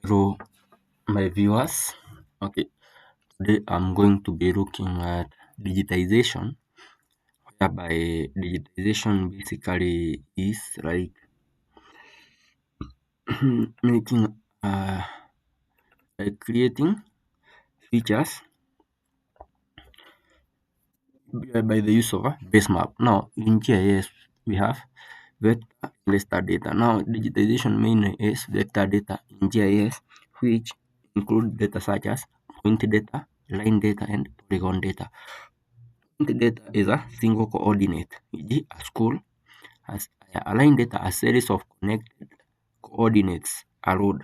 Hello, my viewers. Okay, today I'm going to be looking at digitization, whereby digitization basically is like making, like creating features by the use of a base map. Now, in GIS, we have vector and raster data. Now, digitization mainly is vector data in GIS, which include data such as point data, line data, and polygon data. Point data is a single coordinate, e.g. a school has aligned data a series of connected coordinates arrowed,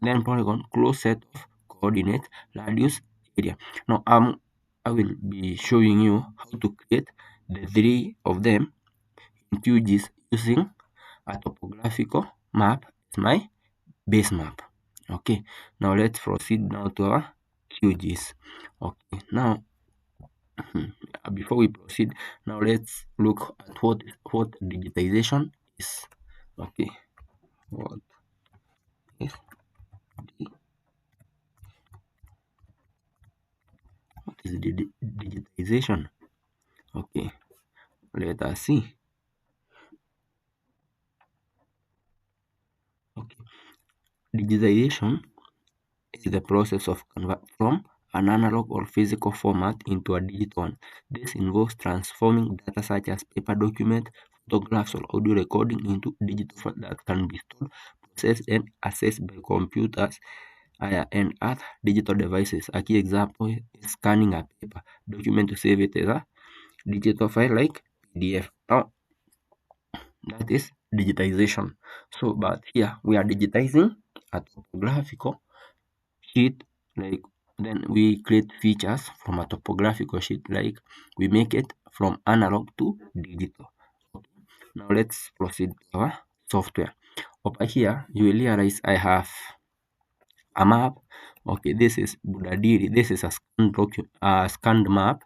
then polygon closed set of coordinates radius area. Now I will be showing you how to create the three of them in QGIS using a topographical map as my base map. Okay, now let's proceed now to our QGIS. Okay, now before we proceed, now let's look at what digitization is. Okay, what is what is digitization? Okay, let us see. Okay, digitization is the process of convert from an analog or physical format into a digital one. This involves transforming data such as paper document, photographs, or audio recording into digital format that can be stored, processed, and accessed by computers and other digital devices. A key example is scanning a paper document to save it as a digital file like PDF. Now, that is digitization. So, but here we are digitizing a topographical sheet, like then we create features from a topographical sheet, like we make it from analog to digital. Now let's proceed to our software. Over here you will realize I have a map. Okay, this is Budadiri. This is a scanned map.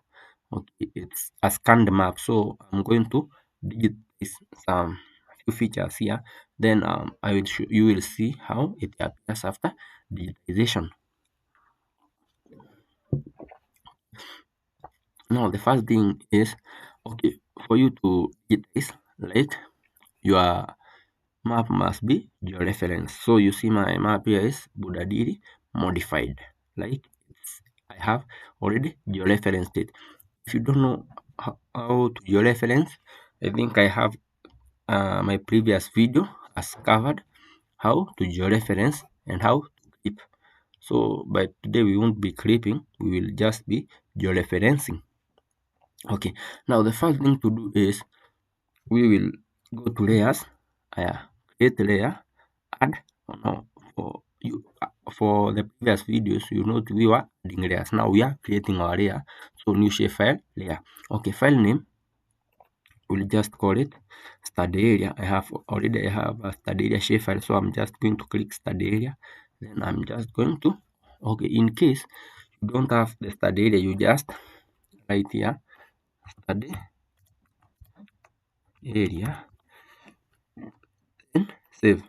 Okay, it's a scanned map. So I'm going to digitize some few features here. Then I will show you will see how it appears after digitization. Now the first thing is, okay, for you to digitize, like your map must be georeference. So you see my map here is Budadiri modified. Like I have already georeferenced it. If you don't know how to georeference, I think I have my previous video has covered how to georeference and how to clip. So by today we won't be clipping, we will just be georeferencing. Okay, now the first thing to do is we will go to layers, create layer, add. Now for the previous videos, you know we were adding layers. Now we are creating our layer. So new shapefile layer. Okay, file name, we'll just call it study area. I have a study area shapefile, so I'm just going to click study area. Then I'm just going to, okay, in case you don't have the study area, you just write here study area, then save.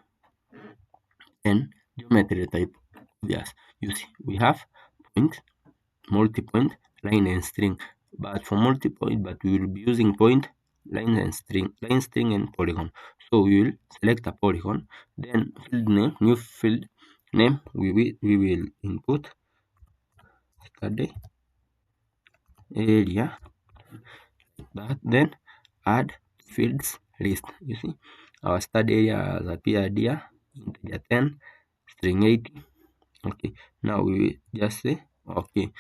Then geometry type. Yes, you see we have point, multi-point, line and string. But for multi-point, but we will be using point, line, string and polygon. So we will select a polygon, then field name, new field name, we will input study area, that, then add fields list. You see our study area has appeared here, integer 10, string 80. Okay, now we will just say okay,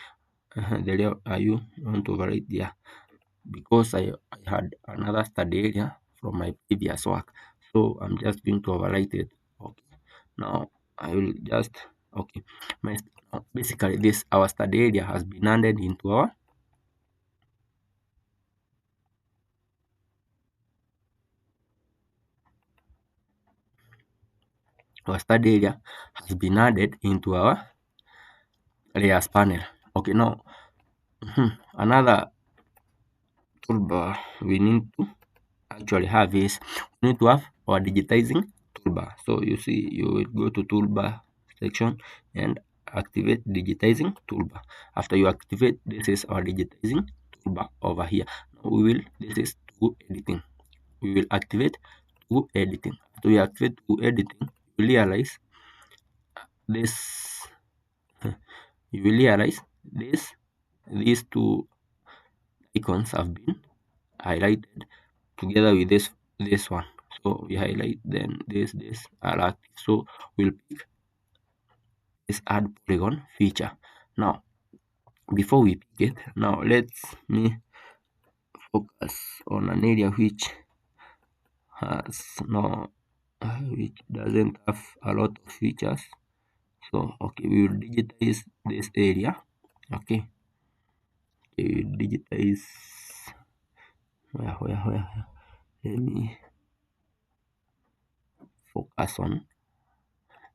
the layout you want to override there, because I had another study area from my previous work, so I'm just going to overwrite it. Okay, now I will just, okay, my basically this our study area has been added into our study area has been added into our layers panel. Okay, now another toolbar we need to actually have is we need to have our digitizing toolbar. So you see, you will go to toolbar section and activate digitizing toolbar. After you activate, this is our digitizing toolbar over here. Now this is tool editing. We will activate tool editing. After we activate tool editing, you will realize this. You will realize this. These two icons have been highlighted together with this one. So we highlight, then this are active. So we'll pick this add polygon feature. Now before we pick it, now let's me focus on an area has no which doesn't have a lot of features. So okay, we will digitize this area. Okay, we will digitize where let me focus on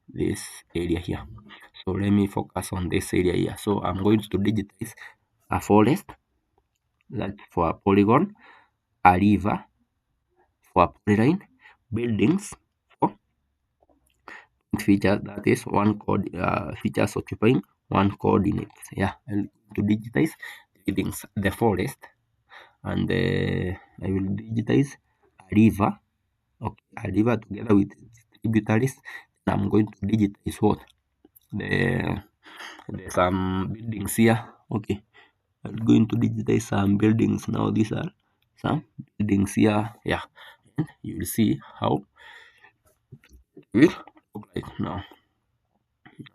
this area here. So let me focus on this area here. So I'm going to digitize a forest, like for a polygon, a river for a polyline, buildings for feature, that is one code features occupying one coordinate. Yeah, I'll to digitize buildings, the forest, and I will digitize a river. Okay, a river together with its tributaries. I'm going to digitize what the there's some buildings here. Okay, I'm going to digitize some buildings now. These are some buildings here. Yeah, and you will see how it will look like now.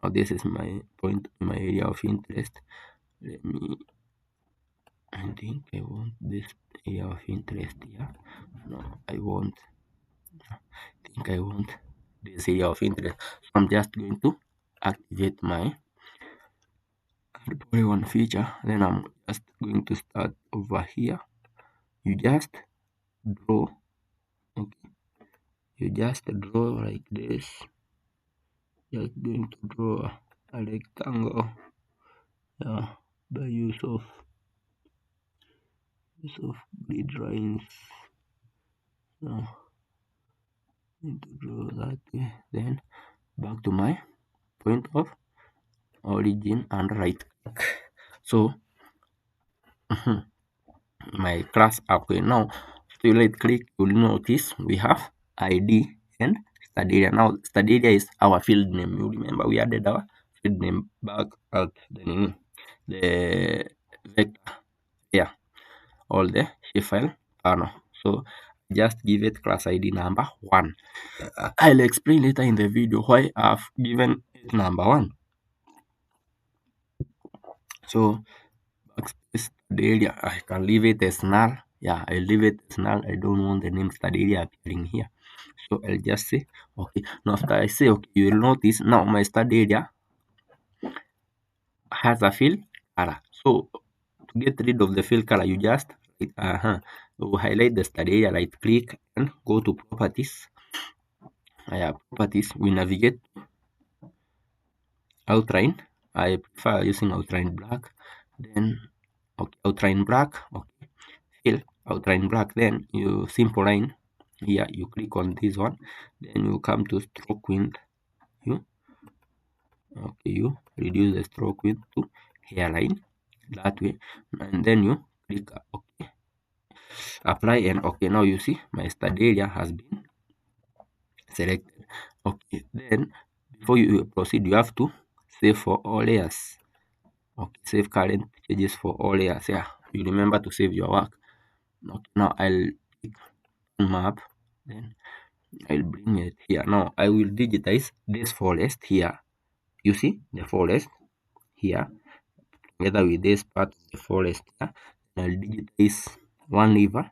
Now this is my point, my area of interest. Let me. I think I want this area of interest here. No, I want. I think I want this area of interest. So I'm just going to activate my polygon feature. Then I'm just going to start over here. You just draw. Okay, you just draw like this. Just going to draw a rectangle. Yeah, by use of grid lines. Yeah, need to draw that way. Then back to my point of origin and right click. So my class. Okay, now if you right click, you'll notice we have ID and study area. Now study area is our field name. You remember we added our field name back at the vector, yeah, all the shapefile panel. So just give it class ID number 1. I'll explain later in the video why I've given it number 1. So backspace study area, I can leave it as null. Yeah, I leave it as null. I don't want the name study area appearing here. So I'll just say okay. Now after I say okay, you will notice now my study area has a fill color. So to get rid of the fill color, you just you highlight the study area, right click and go to properties. Properties, we navigate outline. I prefer using outline black. Then okay, outline black. Okay, fill outline black. Then you simple line here. You click on this one. Then you come to stroke width. You reduce the stroke width to hairline that way, and then you click okay, apply, and okay, now you see my study area has been selected. Okay, then before you proceed, you have to save for all layers. Okay, save current changes for all layers. Yeah, you remember to save your work. Okay, now I'll pick map, then I'll bring it here. Now I will digitize this forest here. You see the forest here together with this part of the forest here. I'll digitize one river.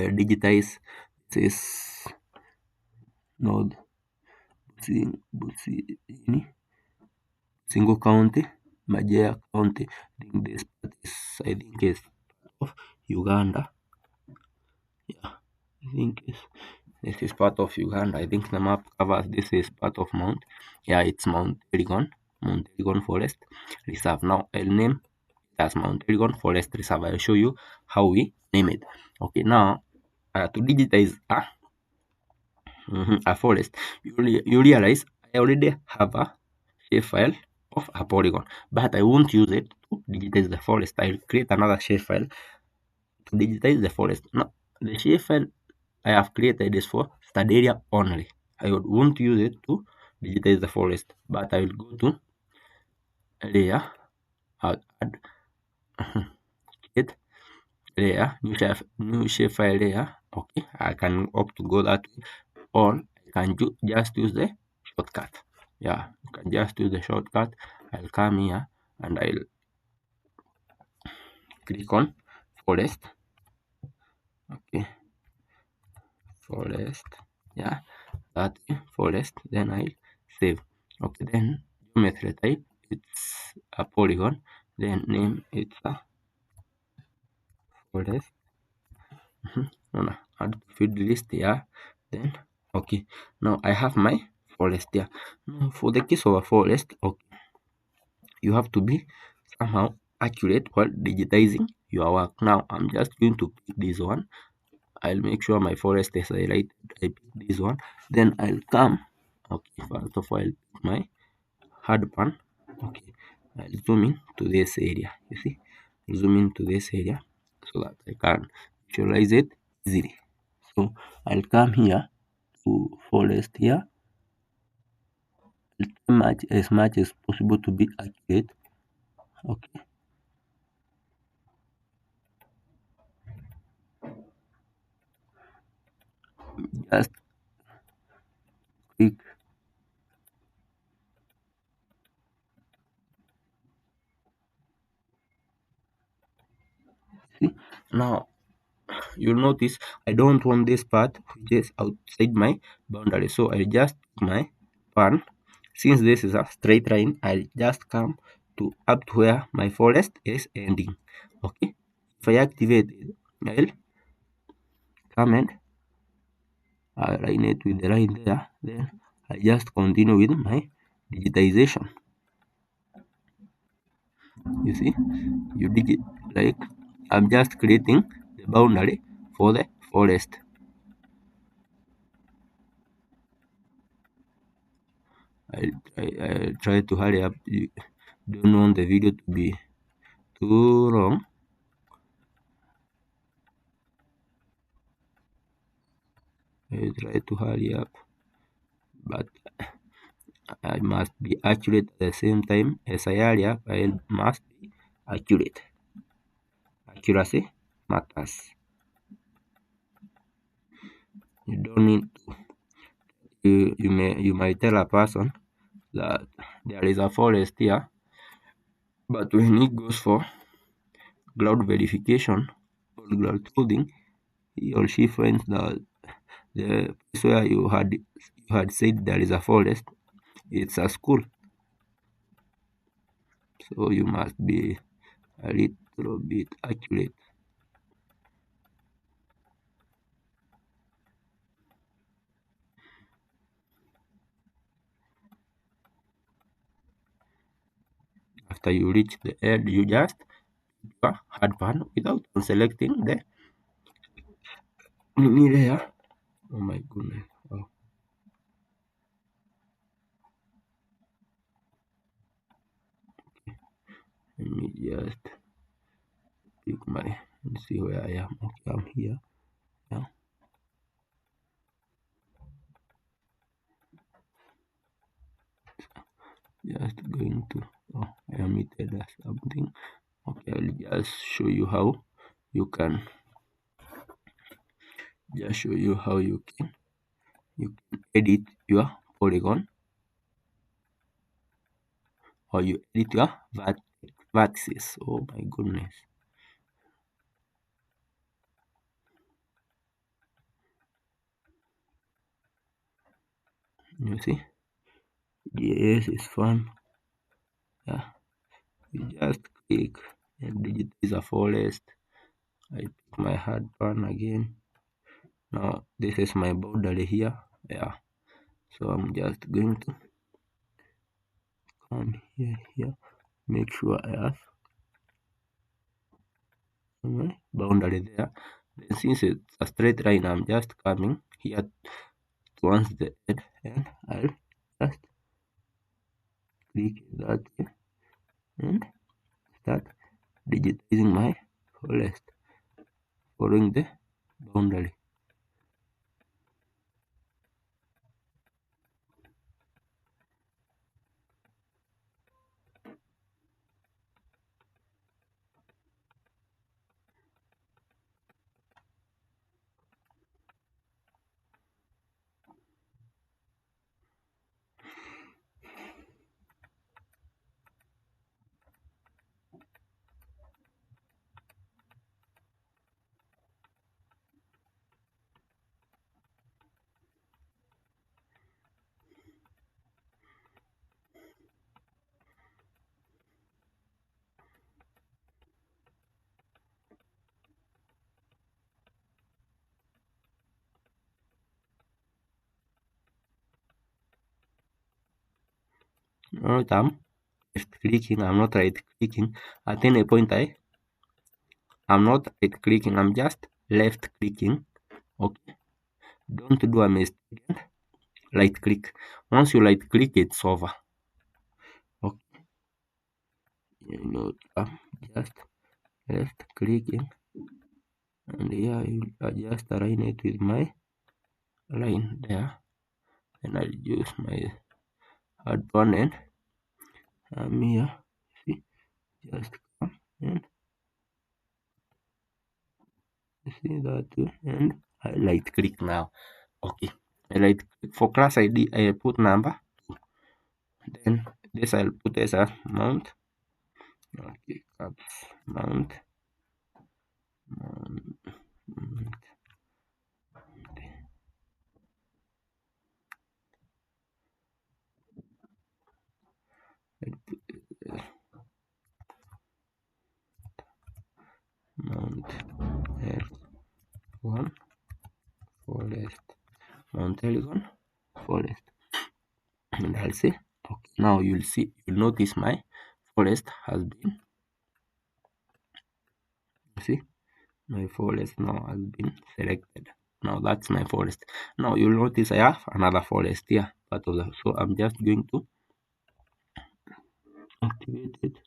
I'll digitize this node single county, Major County. I think this part is of Uganda. Yeah, I think this is part of Uganda. I think the map covers this is part of Mount. Yeah, it's Mount Elgon Forest Reserve. Now I'll name it as Mount Elgon Forest Reserve. I'll show you how we name it. Okay, now to digitize a forest, you realize I already have a shapefile of a polygon, but I won't use it to digitize the forest. I'll create another shapefile to digitize the forest. Now, the shapefile I have created is for study area only. I won't use it to digitize the forest, but I will go to layer, add, create layer, new shapefile layer. Okay, I can opt to go that way, or I can just use the shortcut. Yeah, you can just use the shortcut. I'll come here and I'll click on forest. Okay, forest. Yeah, that forest. Then I'll save. Okay, then geometry type, it's a polygon. Then name, it's a forest. No, no, add to field list here. Then okay, now I have my forest here. Now for the case of a forest, okay, you have to be somehow accurate while digitizing your work. Now I'm just going to pick this one. I'll make sure my forest is highlighted. I pick this one. Then I'll come. Okay, first of all, I'll pick my hard pan. Okay, I'll zoom in to this area. You see, zoom in to this area so that I can visualize it easily. So I'll come here to forest here, as much as possible to be accurate. Okay, just click. See, now you'll notice I don't want this part which is outside my boundary, so I just pick my pan. Since this is a straight line, I'll just come to up to where my forest is ending. Okay, if I activate it, I'll come and align it with the line there. Then I just continue with my digitization. You see, you digit, like I'm just creating the boundary for the forest. I try to hurry up. You don't want the video to be too long. I try to hurry up, but I must be accurate at the same time. As I hurry up, I must be accurate. Accuracy matters. You don't need to. You might tell a person that there is a forest here, but when he goes for cloud verification or cloud coding, he or she finds that the place where you had said there is a forest, it's a school. So you must be a little bit accurate. After you reach the end, you just hard pan without selecting the mini layer. Oh my goodness. Oh, let me just pick my and see where I am. Okay, I'm here. Yeah. Just going to, oh, I omitted something. Okay, I'll just show you how you can you can edit your polygon, or you edit your vertices. Oh my goodness. You see, yes, is fun. Yeah, you just click and digitize a forest. I pick my hard pan again. Now this is my boundary here. Yeah, so I'm just going to come here, make sure I have my boundary there. Then since it's a straight line, I'm just coming here once the head, and I'll just click that way and start digitizing my forest following the boundary. Alright, I'm left clicking, I'm not right clicking. At any point I'm not right clicking, I'm just left clicking. Okay, don't do a mistake and right click. Once you right click, it's over. Okay, I'm just left clicking, and here I just align it with my line there, and I'll use my hard one, and I'm here. See, just come and see that way, and I right click now. Okay, I right click. For class ID I put number, then this I'll put as a mount. Okay, mount, mount, mount L1 forest, mount L1 forest, and I'll say okay. Now you'll notice my forest has been, see, my forest now has been selected. Now that's my forest. Now you'll notice I have another forest here, part of the, so I'm just going to activate it.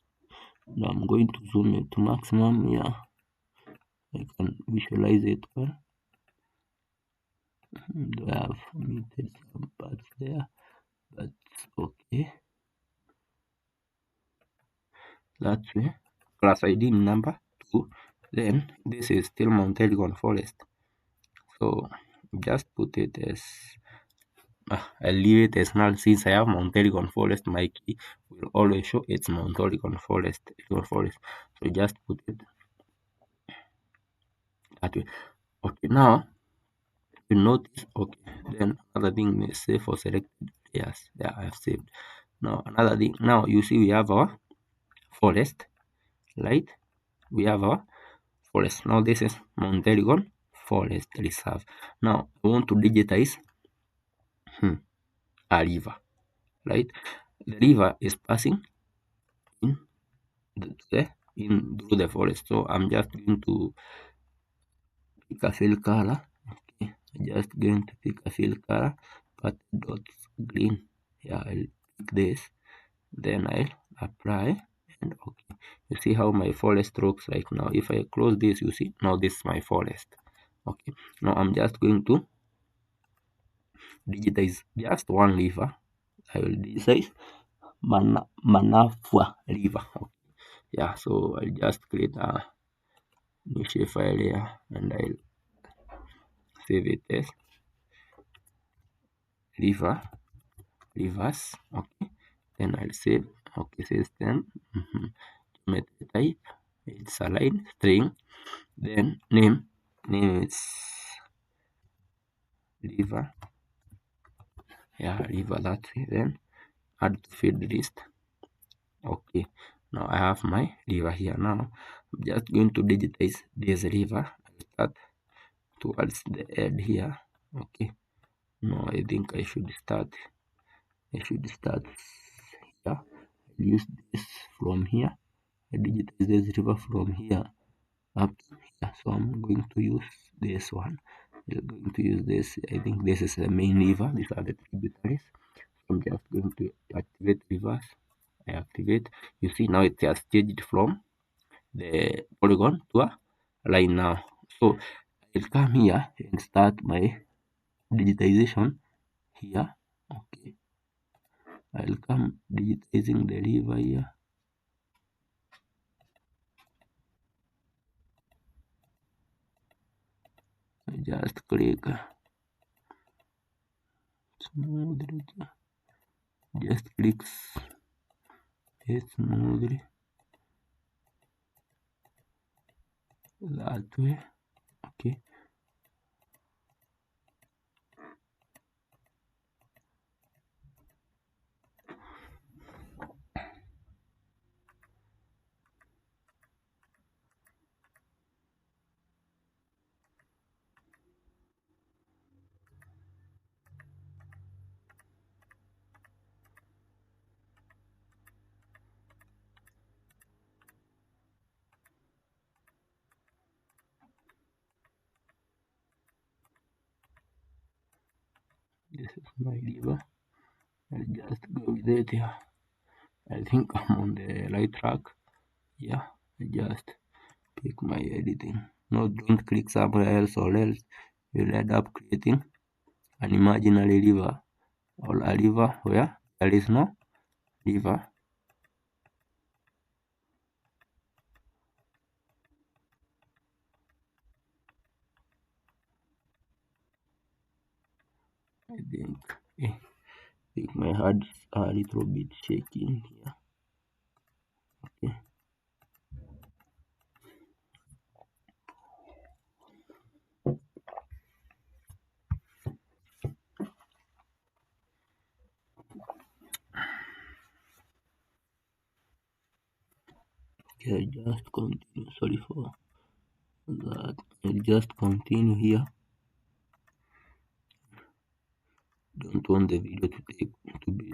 Now I'm going to zoom it to maximum. Yeah, I can visualize it well. I have omitted some parts there, but okay. That's way. Class ID number 2. Then this is still Mount Elgon Forest. So just put it as I'll leave it as null since I have Mount Elgon Forest. My key will always show it's Mount Elgon Forest. So just put it that way. Okay, now you notice. Okay, then another thing is save for selected layers. Yeah, I have saved. Now another thing. Now you see we have our forest, right? We have our forest. Now this is Mount Elgon Forest Reserve. Now I want to digitize a river, right? The river is passing in through the forest. So I'm just going to pick a fill color. Okay, I'm just going to pick a fill color, but dots green. Yeah, I'll pick this. Then I'll apply, and okay, you see how my forest looks like now. If I close this, you see now this is my forest. Okay, now I'm just going to digitize just one river. I will digitize Manafwa river. Okay. Yeah, so I'll just create a new shapefile here, and I'll save it as river rivers. Okay, then I'll save. Okay, system. Geometry type, it's a line string. Then name is river. Yeah, river, that's it. Then add to field list. Okay, now I have my river here. Now I'm just going to digitize this river. I'll start towards the end here. Okay, no, I think I should start here. I'll use this from here. I digitize this river from here up to here, so I'm going to use this one. We're going to use this. I think this is the main lever. These are the tributaries. I'm just going to activate reverse. I activate. You see now it has changed from the polygon to a line now. So I'll come here and start my digitization here. Okay, I'll come digitizing the lever here. I just click smoothly, just click it smoothly that way. Okay, this is my lever. I'll just go with it here. I think I'm on the right track. Yeah, I just pick my editing. No, don't click somewhere else or else you'll end up creating an imaginary lever or a lever where there is no lever. I think my heart is a little bit shaking here. Okay. Okay, I just continue. Sorry for that. I'll just continue here. Don't want the video to be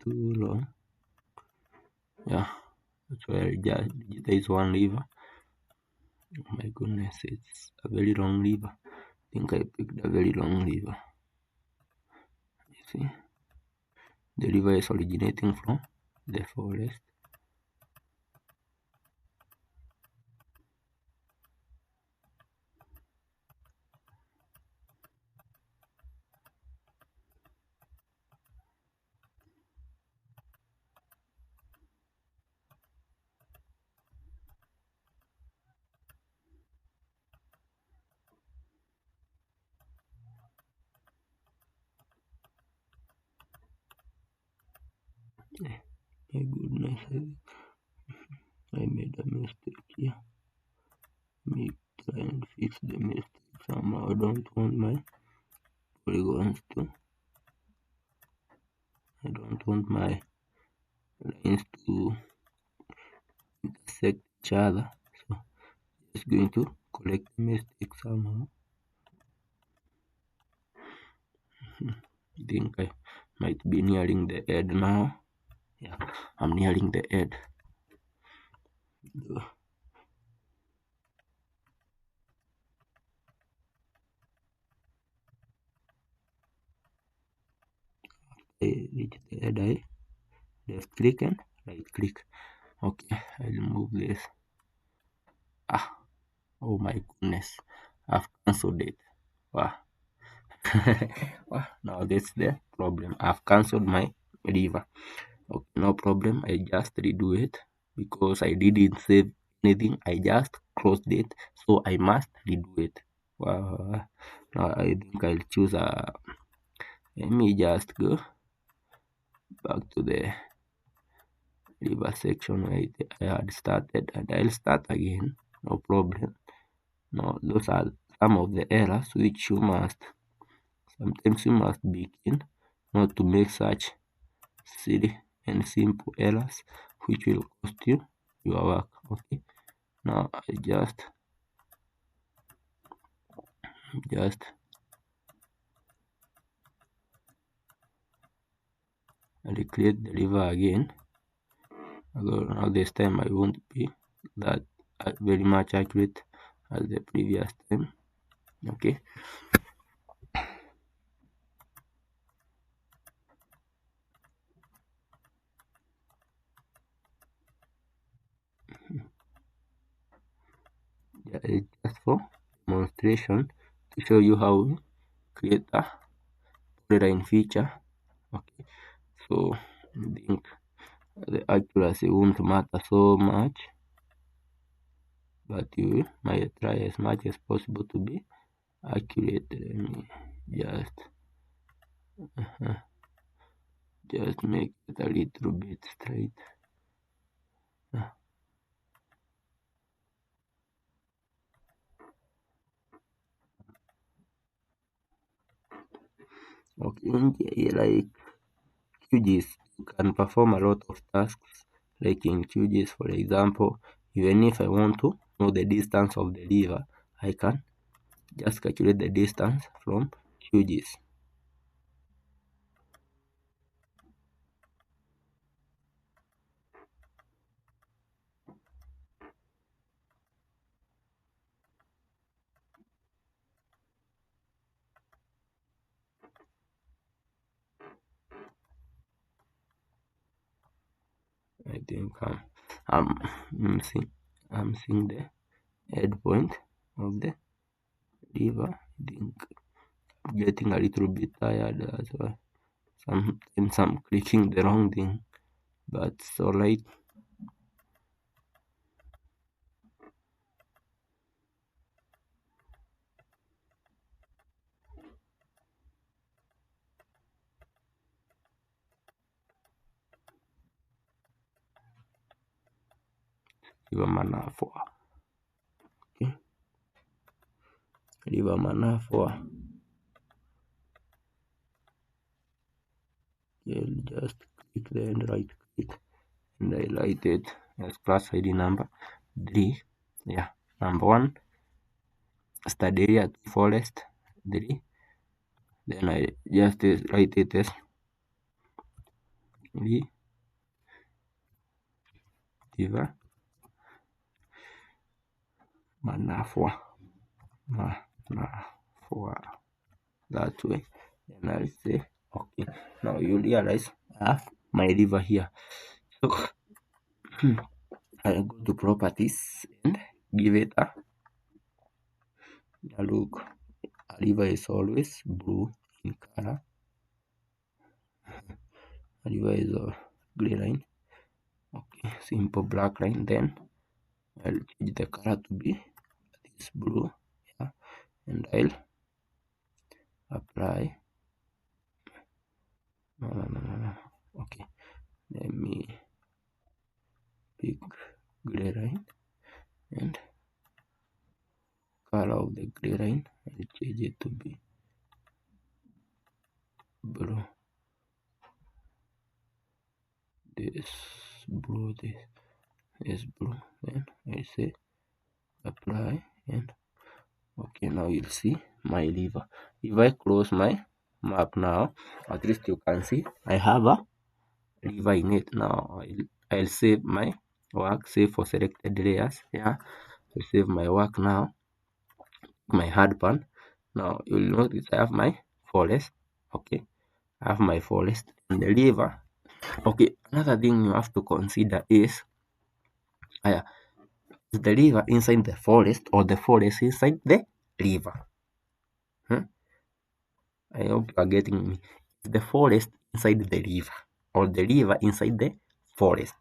too long. Yeah, that's why I just digitize one lever. Oh my goodness, it's a very long lever. I think I picked a very long lever. You see, the river is originating from the forest. My goodness, I made a mistake here. Me try and fix the mistake somehow. I don't want my polygons to. I don't want my lines to intersect each other. So just going to collect the mistake somehow. I think I might be nearing the end now. Yeah, I'm nearing the end. I reach the end. I left click and right click. Okay, I'll move this. Oh my goodness, I've cancelled it. Wow. Wow, now that's the problem. I've cancelled my lever. Okay, no problem. I just redo it because I didn't save anything. I just closed it, so I must redo it. Wow. Now I think I'll choose a. Let me just go back to the lever section where I had started, and I'll start again. No problem. Now those are some of the errors which you must sometimes you must begin not to make such silly and simple errors which will cost you your work. Okay, now I just recreate the lever again. Although now this time I won't be that very much accurate as the previous time. Okay, yeah, it's just for demonstration to show you how we create a polyline feature. Okay, so I think the accuracy won't matter so much, but you might try as much as possible to be accurate. Let me just just make it a little bit straight. Uh, Okay, like QGIS, you can perform a lot of tasks. Like in QGIS, for example, even if I want to know the distance of the river, I can just calculate the distance from QGIS. I think I'm, I'm seeing I'm seeing the head point of the river. I think I'm getting a little bit tired as well. Sometimes I'm clicking the wrong thing, but it's alright. River Manafwa. Okay, River Manafwa. You'll just click there and right click and highlight it as class ID number 3. Yeah, number 1, study area 2, forest 3. Then I just write it as 3 River Manafwa. Manafwa. That way. Then I'll say okay. Now you realize I have my river here. So I'll go to properties and give it a look. A river is always blue in color. A river is a gray line. Okay, simple black line. Then I'll change the color to be this blue. Yeah, and I'll apply. No. Okay, let me pick gray line and color of the gray line. I'll change it to be blue. This blue. This blue. Then I say apply and okay. Now you'll see my river. If I close my map now, at least you can see I have a river in it. Now I'll save my work, save for selected layers. Yeah, I'll save my work now, my hard pan. Now you'll notice I have my forest. Okay, I have my forest and the river. Okay, another thing you have to consider is uh, is the river inside the forest or the forest inside the river? Hmm? I hope you are getting me. Is the forest inside the river or the river inside the forest?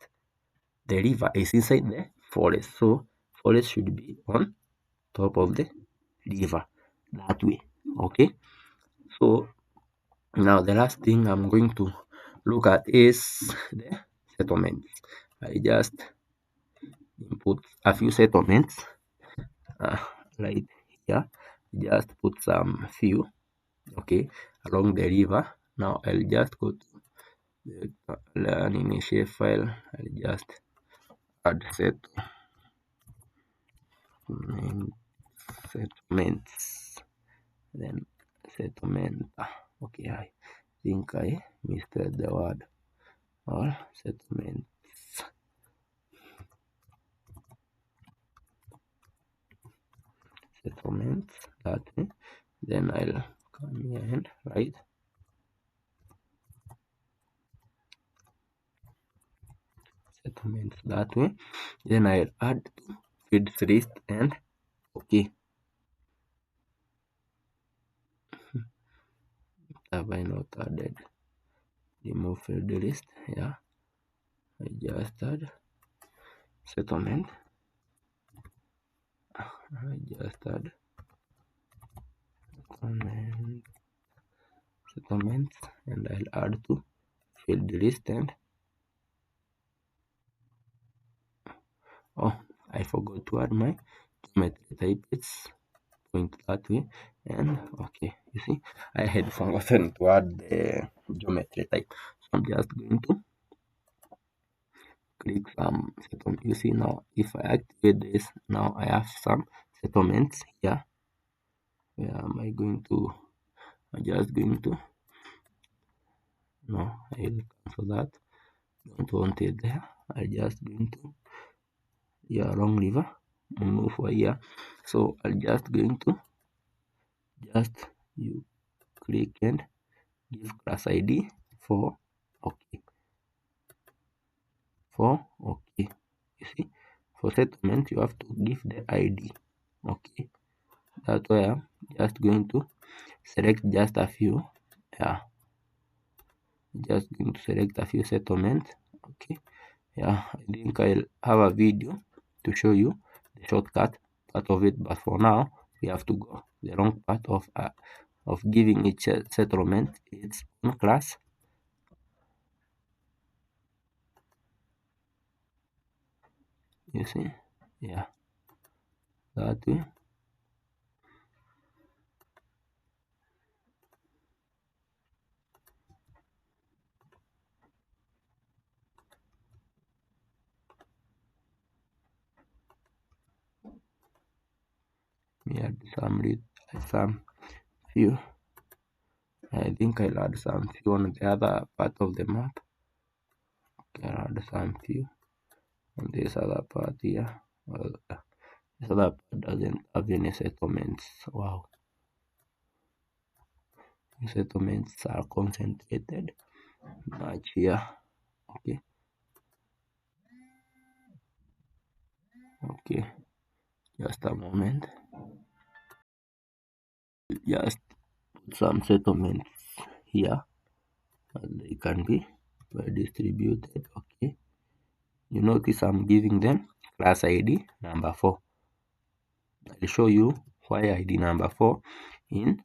The river is inside the forest, so forest should be on top of the river that way. Okay, so now the last thing I'm going to look at is the settlements. I just input a few settlements uh, right here. Just put some few okay along the river. Now I'll just go to the learn initiate file. I'll just add settlements, then settlement. Okay, I think I misspelled the word or settlement. settlements that way. Then I'll come here and write settlements that way. Then I'll add to fields list and okay. Have I not added? Remove field list. Yeah, I just add settlement. I just add settlements and I'll add to field list and oh, I forgot to add my geometry type. It's going to that way and okay, you see I had forgotten to add the geometry type, so I'm just going to click some settlement. You see now if I activate this, now I have some settlements here. Where am I going to? I'm just going to no, I'll cancel that. Don't want it there. I just going to yeah, long river move over here. So I'm just going to just you click and give class ID for okay okay. You see, for settlement you have to give the ID. Okay, that's why I'm just going to select just a few. Yeah, just going to select a few settlements. Okay, yeah, I think I'll have a video to show you the shortcut part of it, but for now we have to go the wrong part of giving each settlement its own class. You see, yeah, that way. We add some few. I think I'll add some few on the other part of the map. I'll add some few on this other part here. Well, this other part doesn't have any settlements. Wow, settlements are concentrated much here. Okay, okay, just a moment. Just put some settlements here, and they can be well distributed. Okay, you notice I'm giving them class ID number 4. I'll show you why ID number 4 in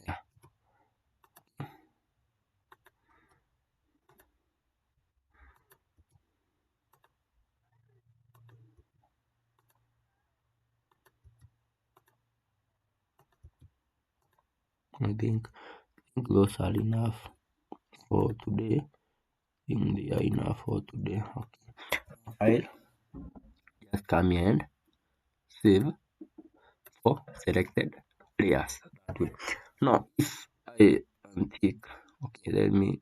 yeah, I think those are enough for today. I think they are enough for today. Okay, I'll just come here and save for selected layers that way. Now if I untick, okay, let me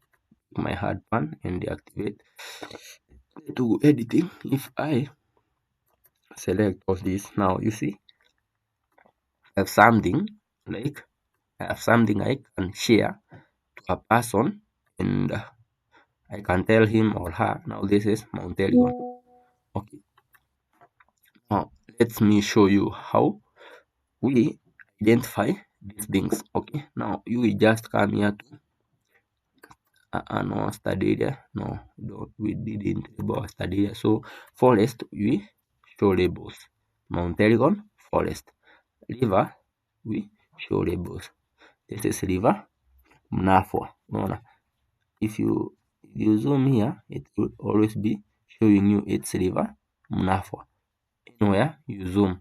my hard pan and deactivate to editing. If I select all this, now you see I have something like I have something I can share to a person and I can tell him or her now this is Mount Elgon. Okay, now let me show you how we identify these things. Okay, now you will just come here to no study area. No, we didn't label our study area. So forest we show labels. Mount Elgon forest. River we show labels. This is river Mnafwa. Unaona, if you zoom here, it will always be showing you its river Mnafwa. Anywhere you zoom.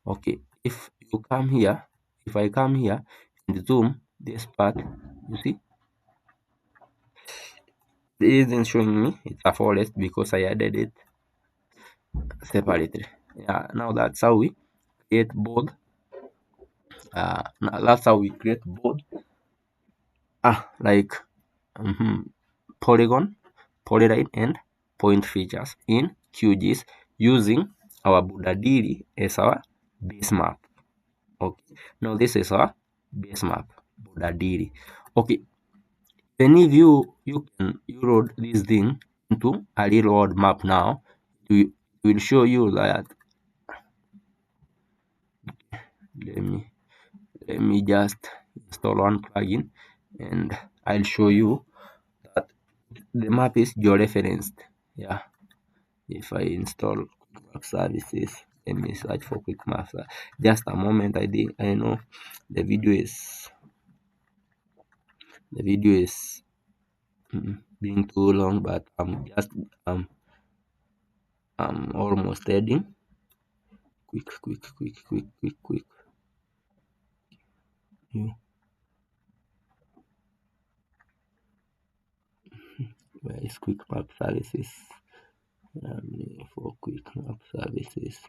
Okay, if you come here, if I come here and zoom this part, you see it isn't showing me it's a forest because I added it separately. Yeah, now that's how we create both. Now that's how we create both. Like polygon, polyline, and point features in QGIS using our Budadiri as our base map. Okay, now this is our base map, Bodadiri. Okay, then if you load this thing into a real world map now, it will show you that. Let me let me just install one plugin, and I'll show you that the map is georeferenced. Yeah, if I install quick map services, let me search for quick maps. Just a moment. I know the video is the video is being too long, but I'm almost heading. Quick. You Where is quick map services? For quick map services.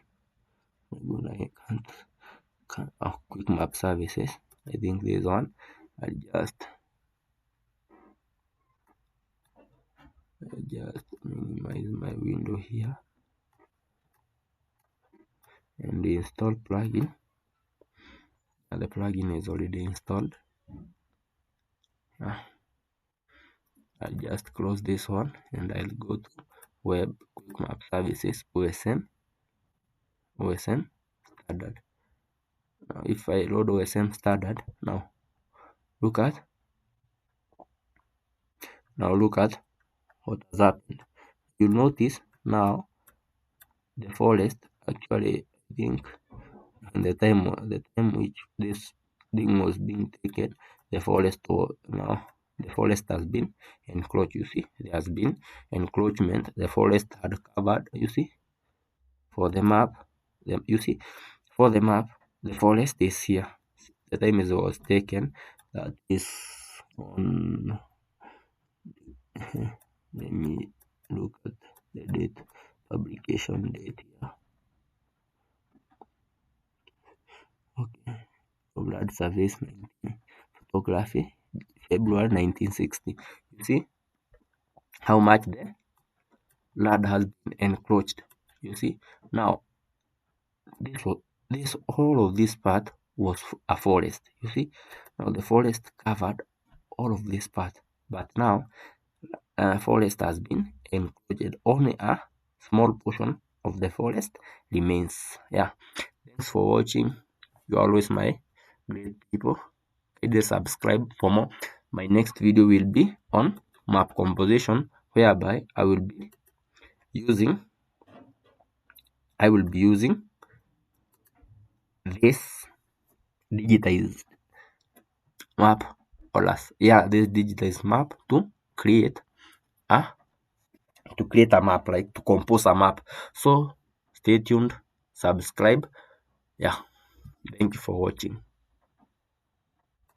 I can't. Oh, quick map services. I think this one. I just minimize my window here and install plugin. And the plugin is already installed. I'll just close this one and I'll go to web quick map services OSM standard. Now if I load OSM standard, look at look at what has happened. You'll notice now the forest actually, I think, in the time which this thing was being taken, the forest has been encroached. You see, there has been encroachment. The forest had covered. You see, for the map, you see, for the map, the forest is here. The time it was taken, that is on. Let me look at the date, publication date here. Okay, blood surveys 19, photography February 1960. You see how much the land has been encroached. You see now this all of this part was a forest. You see now the forest covered all of this part, but now forest has been encroached. Only a small portion of the forest remains. Yeah, thanks for watching. You're always my great people. Hit subscribe for more. My next video will be on map composition, whereby using I will be using this digitized map, this digitized map a to create a map, like to compose a map. So stay tuned, subscribe. Yeah, thank you for watching.